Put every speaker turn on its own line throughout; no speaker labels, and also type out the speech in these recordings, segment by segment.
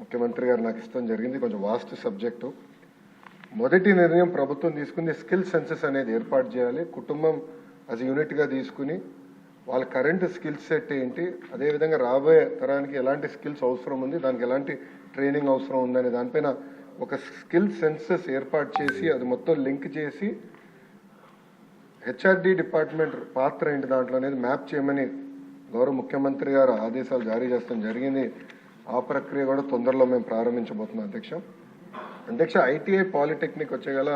ముఖ్యమంత్రి గారు నాకు ఇష్టం జరిగింది. కొంచెం వాస్ట్ సబ్జెక్టు. మొదటి నిర్ణయం ప్రభుత్వం తీసుకుంది స్కిల్ సెన్సెస్ అనేది ఏర్పాటు చేయాలి. కుటుంబం యాజ్ యూనిట్గా తీసుకుని వాళ్ళ కరెంట్ స్కిల్ సెట్ ఏంటి, అదేవిధంగా రాబోయే తరానికి ఎలాంటి స్కిల్స్ అవసరం ఉంది, దానికి ఎలాంటి ట్రైనింగ్ అవసరం ఉందనే దానిపైన ఒక స్కిల్ సెన్సెస్ ఏర్పాటు చేసి అది మొత్తం లింక్ చేసి హెచ్ఆర్డి డిపార్ట్మెంట్ పాత్ర ఏంటి దాంట్లో అనేది మ్యాప్ చేయమని గౌరవ ముఖ్యమంత్రి గారు ఆదేశాలు జారీ చేస్తాం జరిగింది. ఆ ప్రక్రియ కూడా తొందరలో మేము ప్రారంభించబోతున్నాం అధ్యక్ష. ఐటీఐ పాలిటెక్నిక్ వచ్చేగల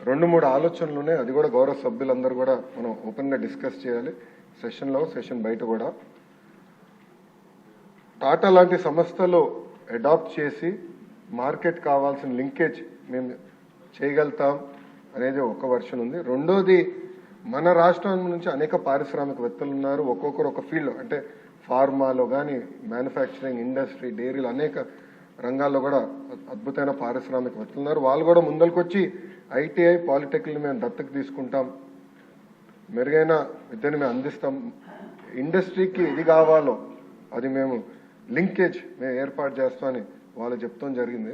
2-3 ఆలోచనలు ఉన్నాయి. అది కూడా గౌరవ సభ్యులందరూ కూడా మనం ఓపెన్గా డిస్కస్ చేయాలి, సెషన్ బయట కూడా. టాటా లాంటి సంస్థలు అడాప్ట్ చేసి మార్కెట్ కావాల్సిన లింకేజ్ మేము చేయగలుగుతాం అనేది ఒక వర్షన్ ఉంది. రెండోది, మన రాష్ట్రం నుంచి అనేక పారిశ్రామికవేత్తలు ఉన్నారు. ఒక్కొక్కరు ఒక ఫీల్డ్, అంటే ఫార్మాలో కానీ మ్యానుఫ్యాక్చరింగ్ ఇండస్ట్రీ, డైరీలు, అనేక రంగాల్లో కూడా అద్భుతమైన పారిశ్రామికవేత్తలు ఉన్నారు. వాళ్ళు కూడా ముందరికొచ్చి ఐటీఐ పాలిటెక్నిక్ మేము దత్తకు తీసుకుంటాం, మెరుగైన విద్యను మేము అందిస్తాం, ఇండస్ట్రీకి ఇది కావాలో అది మేము లింకేజ్ మేము ఏర్పాటు చేస్తామని వాళ్ళు చెప్తాం జరిగింది.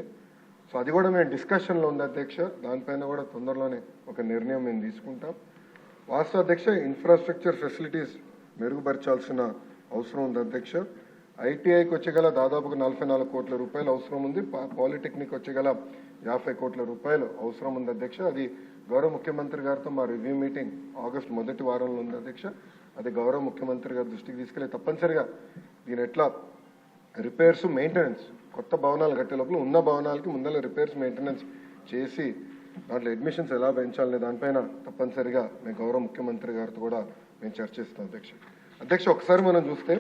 సో అది కూడా మేము డిస్కషన్లో ఉంది అధ్యక్ష. దానిపైన కూడా తొందరలోనే ఒక నిర్ణయం మేము తీసుకుంటాం. వాస్తవ అధ్యక్ష, ఇన్ఫ్రాస్ట్రక్చర్ ఫెసిలిటీస్ మెరుగుపరచాల్సిన అవసరం ఉంది అధ్యక్ష. ఐటీఐకి వచ్చేగల దాదాపుగా 44 కోట్ల రూపాయలు అవసరం ఉంది. పాలిటెక్నిక్ వచ్చేగల 50 కోట్ల రూపాయలు అవసరం ఉంది అధ్యక్ష. అది గౌరవ ముఖ్యమంత్రి గారితో మా రివ్యూ మీటింగ్ ఆగస్టు మొదటి వారంలో ఉంది అధ్యక్ష. అది గౌరవ ముఖ్యమంత్రి గారి దృష్టికి తీసుకెళ్ళి తప్పనిసరిగా దీని ఎట్లా రిపేర్స్, మెయింటెనెన్స్, కొత్త భవనాలు కట్టే లోపల ఉన్న భవనాలకి ముందర రిపేర్స్, మెయింటెనెన్స్ చేసి దాంట్లో అడ్మిషన్స్ ఎలా పెంచాలనే దానిపైన తప్పనిసరిగా మేము గౌరవ ముఖ్యమంత్రి గారితో కూడా మేము చర్చిస్తాం అధ్యక్ష. ఒకసారి మనం చూస్తే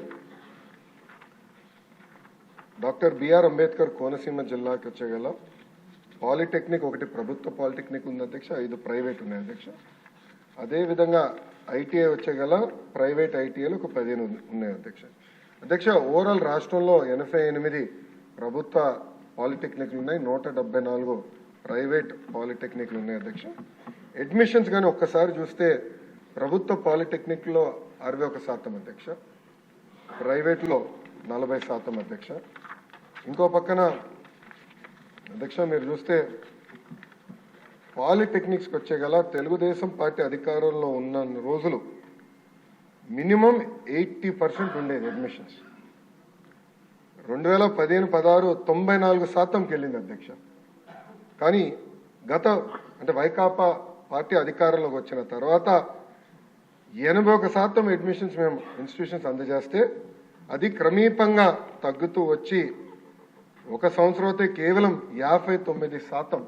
డాక్టర్ బిఆర్ అంబేద్కర్ కోనసీమ జిల్లాకి వచ్చేగల పాలిటెక్నిక్ ఒకటి ప్రభుత్వ పాలిటెక్నిక్ ఉంది అధ్యక్ష, 5 ప్రైవేట్ ఉన్నాయి అధ్యక్ష. అదేవిధంగా ఐటీఐ వచ్చేగల ప్రైవేట్ ఐటీఐలు ఒక 15 ఉన్నాయి అధ్యక్ష. ఓవరాల్ రాష్ట్రంలో 88 ప్రభుత్వ పాలిటెక్నిక్లు ఉన్నాయి, 174 ప్రైవేట్ పాలిటెక్నిక్లు ఉన్నాయి అధ్యక్ష. అడ్మిషన్స్ కానీ ఒక్కసారి చూస్తే ప్రభుత్వ పాలిటెక్నిక్లో 61% అధ్యక్ష, ప్రైవేట్లో 40% అధ్యక్ష. ఇంకో పక్కన అధ్యక్ష మీరు చూస్తే పాలిటెక్నిక్స్కి వచ్చేగల తెలుగుదేశం పార్టీ అధికారంలో ఉన్న రోజులు మినిమం 80% ఉండేది అడ్మిషన్స్. 2015-16 94%కి వెళ్ళింది అధ్యక్ష. కానీ అంటే వైకాపా పార్టీ అధికారంలోకి వచ్చిన తర్వాత 81% అడ్మిషన్స్ మేము ఇన్స్టిట్యూషన్స్ అందజేస్తే అది క్రమీపంగా తగ్గుతూ వచ్చి ఒక సంవత్సరం అయితే కేవలం 59%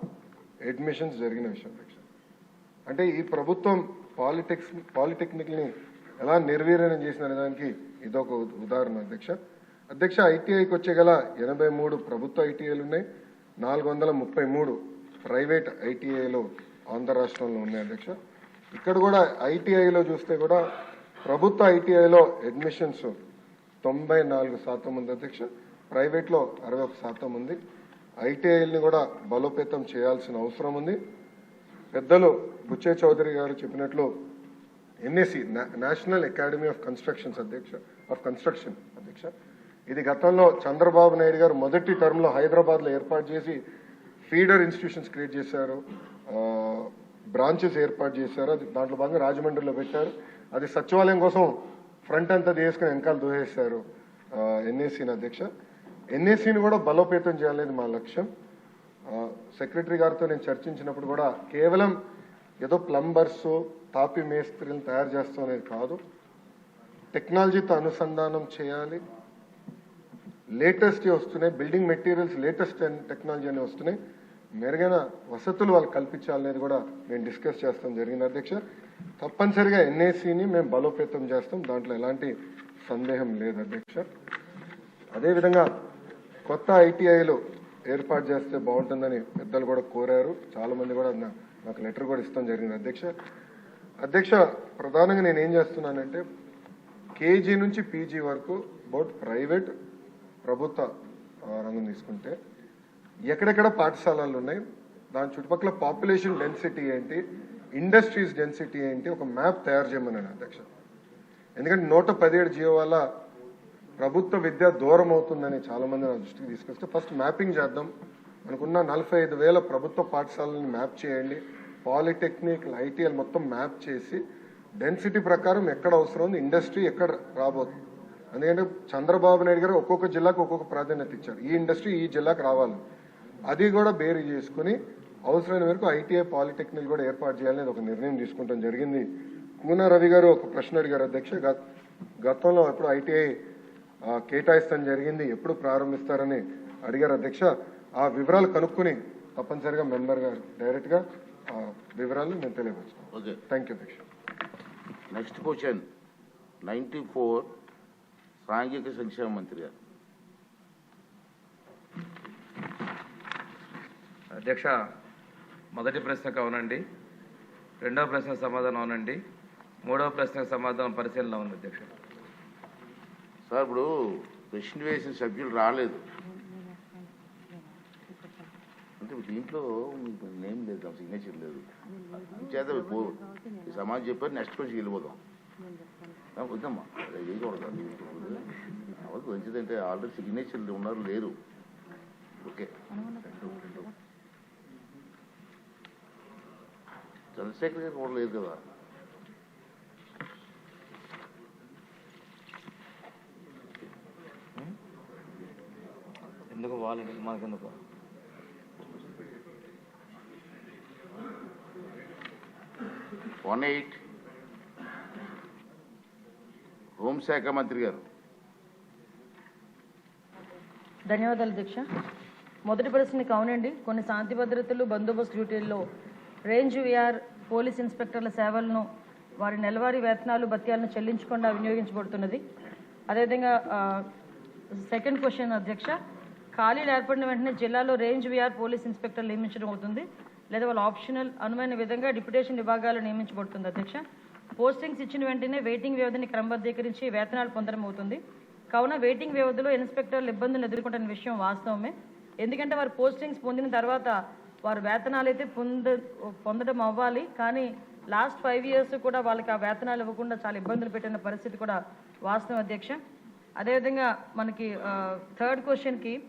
అడ్మిషన్స్ జరిగిన విషయం అధ్యక్ష. అంటే ఈ ప్రభుత్వం పాలిటెక్నిక్ని ఎలా నిర్వీర్యం చేసిన దానికి ఇదొక ఉదాహరణ అధ్యక్ష. ఐటీఐకి వచ్చేగల 83 ప్రభుత్వ ఐటీఐలు ఉన్నాయి, 433 ప్రైవేట్ ఐటీఐలు ఆంధ్ర రాష్ట్రంలో ఉన్నాయి అధ్యక్ష. ఇక్కడ కూడా ఐటీఐలో చూస్తే కూడా ప్రభుత్వ ఐటీఐలో అడ్మిషన్స్ 94% ఉంది అధ్యక్ష, ప్రైవేట్లో 61% ఉంది. ఐటీఐల్ని కూడా బలోపేతం చేయాల్సిన అవసరం ఉంది. పెద్దలు బుచ్చే చౌదరి గారు చెప్పినట్లు NAC, national academy of construction అధ్యక్ష, ఇది గతంలో చంద్రబాబు నాయుడు గారు మొదటి టర్మ్లో హైదరాబాద్లో ఏర్పాటు చేసి ఫీడర్ ఇన్స్టిట్యూషన్స్ క్రియేట్ చేశారు, బ్రాంచెస్ ఏర్పాటు చేశారు. అది దాంట్లో భాగంగా రాజమండ్రిలో పెట్టారు. అది సచివాలయం కోసం ఫ్రంట్ అంతా తీసుకుని వెనకాల దూసేశారు ఎన్ఏసీని అధ్యక్ష. ఎన్ఏసీని కూడా బలోపేతం చేయాలనేది మా లక్ష్యం. సెక్రటరీ గారితో నేను చర్చించినప్పుడు కూడా కేవలం ఏదో ప్లంబర్స్, తాపి మేస్త్రీలను తయారు చేస్తాం అనేది కాదు, టెక్నాలజీతో అనుసంధానం చేయాలి. లేటెస్ట్ వస్తున్నాయి బిల్డింగ్ మెటీరియల్స్, లేటెస్ట్ టెక్నాలజీ అనేవి వస్తున్నాయి, మెరుగైన వసతులు వాళ్ళు కల్పించాలనేది కూడా మేము డిస్కస్ చేస్తాం జరిగింది అధ్యక్ష. తప్పనిసరిగా ఎన్ఏసీని మేము బలోపేతం చేస్తాం, దాంట్లో ఎలాంటి సందేహం లేదు అధ్యక్ష. అదేవిధంగా కొత్త ఐటీఐలు ఏర్పాటు చేస్తే బాగుంటుందని పెద్దలు కూడా కోరారు, చాలామంది కూడా నాకు లెటర్ కూడా ఇస్తాం జరిగింది అధ్యక్ష. ప్రధానంగా నేను ఏం చేస్తున్నానంటే కేజీ నుంచి పీజీ వరకు బోత్ ప్రైవేట్ ప్రభుత్వ రంగం తీసుకుంటే ఎక్కడెక్కడ పాఠశాలలు ఉన్నాయి, దాని చుట్టుపక్కల పాపులేషన్ డెన్సిటీ ఏంటి, ఇండస్ట్రీస్ డెన్సిటీ ఏంటి, ఒక మ్యాప్ తయారు చేయమన్నాను అధ్యక్ష. ఎందుకంటే 117 జియో వల్ల ప్రభుత్వ విద్య దూరం అవుతుందని చాలా మంది నా దృష్టికి తీసుకొస్తే ఫస్ట్ మ్యాపింగ్ చేద్దాం. మనకున్న 45,000 ప్రభుత్వ పాఠశాలని మ్యాప్ చేయండి. పాలిటెక్నిక్, ఐటీఎల్ మొత్తం మ్యాప్ చేసి డెన్సిటీ ప్రకారం ఎక్కడ అవసరం ఉంది, ఇండస్ట్రీ ఎక్కడ రాబోతుంది. ఎందుకంటే చంద్రబాబు నాయుడు గారు ఒక్కొక్క జిల్లాకు ఒక్కొక్క ప్రాధాన్యత ఇచ్చారు. ఈ ఇండస్ట్రీ ఈ జిల్లాకు రావాలి, అది కూడా బేరీ చేసుకుని అవసరమైన వరకు ఐటీఐ, పాలిటెక్నిక్ కూడా ఏర్పాటు చేయాలని ఒక నిర్ణయం తీసుకుంటాం జరిగింది. కూన రవి గారు ఒక ప్రశ్న అడిగారు అధ్యక్ష, గతంలో ఎప్పుడు ఐటీఐ కేటాయిస్తాం జరిగింది, ఎప్పుడు ప్రారంభిస్తారని అడిగారు అధ్యక్ష. ఆ వివరాలు కనుక్కుని తప్పనిసరిగా మెంబర్ గారు డైరెక్ట్ గా వివరాలు నేను తెలియవచ్చు.
ఓకే,
థ్యాంక్ యూ అధ్యక్ష.
నెక్స్ట్ క్వశ్చన్ 94 సాంఘిక సంక్షేమ మంత్రి గారు.
అధ్యక్ష, మొదటి ప్రశ్నకు అవునండి, రెండవ ప్రశ్నకు సమాధానం అవునండి, మూడవ ప్రశ్నకు సమాధానం పరిశీలన ఉంది అధ్యక్ష.
సార్, ఇప్పుడు ప్రశ్న వేసిన సభ్యులు రాలేదు అంటే దీంట్లో మీకు నేమ్ లేదు, సిగ్నేచర్ లేదు. చేత ఈ సమాజం చెప్పారు, నెక్స్ట్ క్వశ్చన్ వెళ్ళిపోదాం. వద్దమ్మా, వేయకూడదు, అవద్దు. మంచిదంటే ఆల్రెడీ సిగ్నేచర్లు ఉన్నారు, లేరు. ఓకే, చంద్రశేఖర్ గారు కూడా లేదు కదా.
ఎందుకు వాళ్ళని మనకెందుకు?
హోంశాఖ మంత్రి గారు.
ధన్యవాదాలు అధ్యక్ష. మొదటి ప్రశ్నకి అవునండి, కొన్ని శాంతి భద్రతలు, బందోబస్తు డ్యూటీల్లో రేంజ్ విఆర్ పోలీస్ ఇన్స్పెక్టర్ల సేవలను వారి నెలవారీ వేతనాలు, భత్యాలను చెల్లించకుండా వినియోగించబడుతున్నది. అదేవిధంగా సెకండ్ క్వశ్చన్ అధ్యక్ష, ఖాళీలు ఏర్పడిన వెంటనే జిల్లాలో రేంజ్ విఆర్ పోలీస్ ఇన్స్పెక్టర్లు నియమించడం అవుతుంది, లేదా వాళ్ళ ఆప్షనల్ అనుమైన విధంగా డిప్యుటేషన్ విభాగాలు నియమించబడుతుంది అధ్యక్ష. పోస్టింగ్స్ ఇచ్చిన వెంటనే వెయిటింగ్ వ్యవధిని క్రమబద్ధీకరించి వేతనాలు పొందడం అవుతుంది. కావున వెయిటింగ్ వ్యవధిలో ఇన్స్పెక్టర్లు ఇబ్బందులు ఎదుర్కొంటున్న విషయం వాస్తవమే. ఎందుకంటే వారు పోస్టింగ్స్ పొందిన తర్వాత వారు వేతనాలు అయితే పొందడం అవ్వాలి, కానీ లాస్ట్ 5 years కూడా వాళ్ళకి ఆ వేతనాలు ఇవ్వకుండా చాలా ఇబ్బందులు పెట్టిన పరిస్థితి కూడా వాస్తవం అధ్యక్ష. అదేవిధంగా మనకి థర్డ్ క్వశ్చన్కి